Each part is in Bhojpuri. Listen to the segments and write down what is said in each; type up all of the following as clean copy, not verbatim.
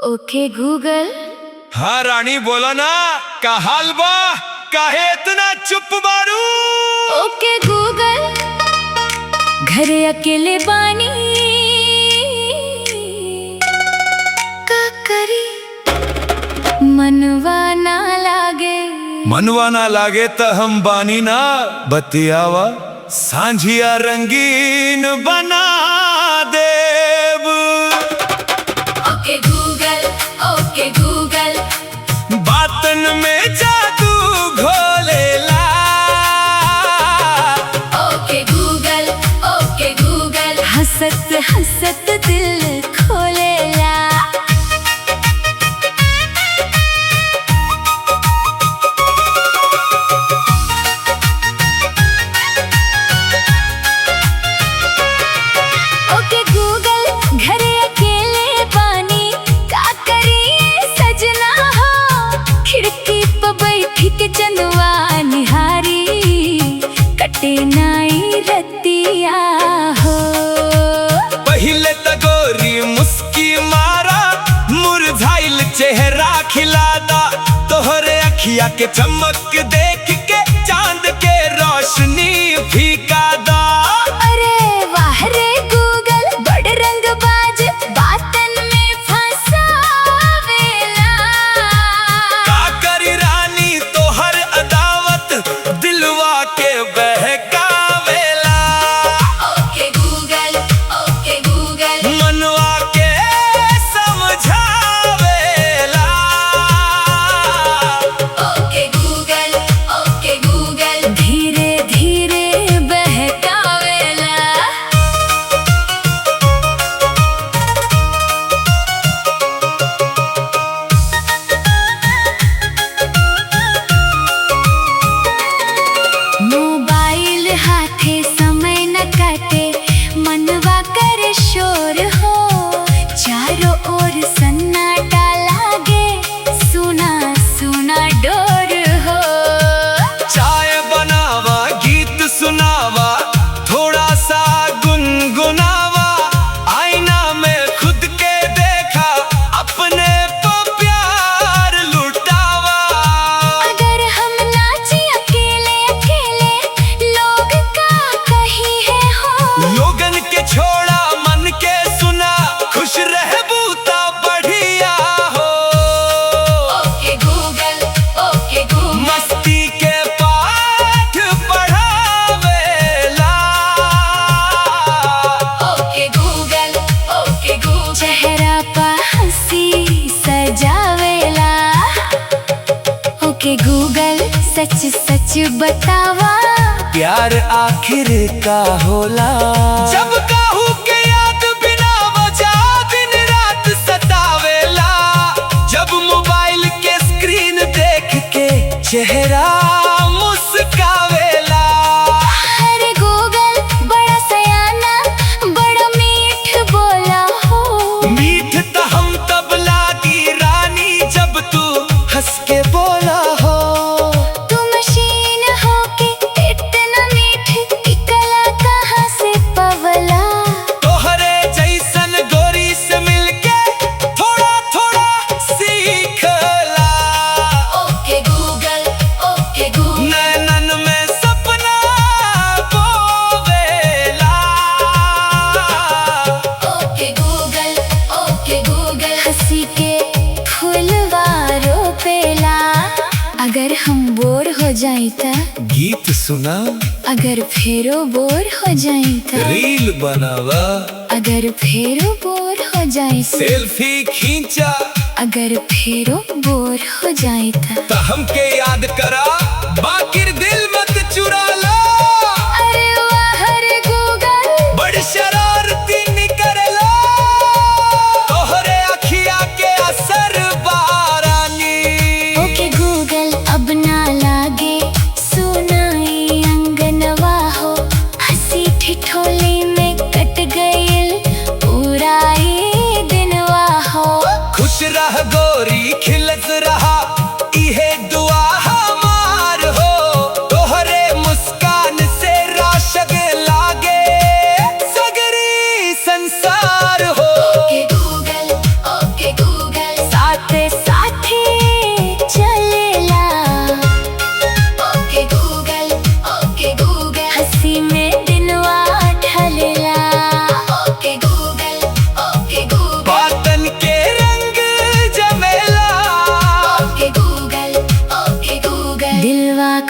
ओके गूगल। हाँ रानी बोला ना, का हाल बा, काहे इतना चुप बारू? ओके गूगल, घरे अकेले बानी, का करी मनवा ना लागे। मनवा ना लागे त हम बानी ना, बतियावा सांझिया रंगीन बना देव। ओके गूगल, ओके गूगल, बातन में जादू घोलेला। ओके गूगल, ओके गूगल, हंसत हंसत दिल खोलेला। ओके गूगल, घरे अकेले बानी, का करिए सजना हो। खिड़की पर बैठी के चंदवा निहारी, कटे नाई रतिया हो। पहिले तगोरी मुस्की मारा, मुरझाइल चेहरा खिलादा। तोहरे अखिया के चमक देख के चांद के रोशनी फीका दा। अरे वाह रे गूगल, बड़ रंगबाज, बातन में फंसावेला। का करी रानी तोहर अदावत, दिलवा के बहकावेला। ओके गूगल, ओके गूगल, मनवा के समझावेला। ओके गूगल, ओके गूगल, धीरे धीरे बहकावेला। मोबाइल हाथे समय न काटे, मनवा करे शोर हो। चारों ओर सन्नाटा लागे, सुना सुना डोर हो। चाय बनावा, गीत सुनावा, थोड़ा सा गुनगुनावा। आईना में खुद के देखा, अपने को प्यार लुटावा। अगर हम नाचे अकेले अकेले, लोग का कही है हो। लोगन के छोड़ा, मन के सुना, खुश रहबू ता बढ़िया हो। ओके गूगल, ओके गूगल, मस्ती के पाठ पढ़ावेला। ओके गूगल, ओके गूगल, चेहरा पा हंसी सजावेला। ओके गूगल, सच सच बतावा, प्यार आखिर का होला। जब काहू के याद बिना वजह दिन रात सतावेला। जब मोबाइल के स्क्रीन देख के चेहरा मुस्कावेला। अरे गूगल, बड़ा सयाना, बड़ा मीठ बोला हो। मीठ त हम तब लागी रानी, जब तू हंस के बोला हो। तू मशीन हो के इतना मीठ, की कला कहाँ से पवला। तोहरे जैसन गोरी से मिलके थोड़ा थोड़ा सीखला। ओके गूगल, ओके गूगल, नैनन में सपना बोवेला। ओके गूगल, ओके गूगल, हंसी के फूलवा रोपेला। अगर हम बोर हो जाई ता, गीत सुना, अगर फेरो बोर हो जाई ता, रील बनावा, अगर फेरो बोर हो जाई ता, सेल्फी खींचा। अगर फेरो बोर हो जाई ता, त हमके याद करा, बाकिर दिल मत चुरा ला। अरे वाह रे गूगल, बड़ी शरारती निकरला। तोहरे अखिया के असर बारानी। ओके गूगल, अब ना लागे सुनाई अंगनवा हो। हंसी ठिठोली में कट गईल पूरा ये दिनवा हो। खुश रह गोरी, खिलत रहा, इहे दुआ हमार हो। तोहरे मुस्कान से राशग लागे, सगरी संसार हो। ओके गूगल, ओके गूगल,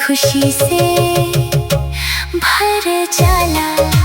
खुशी से भर जाला।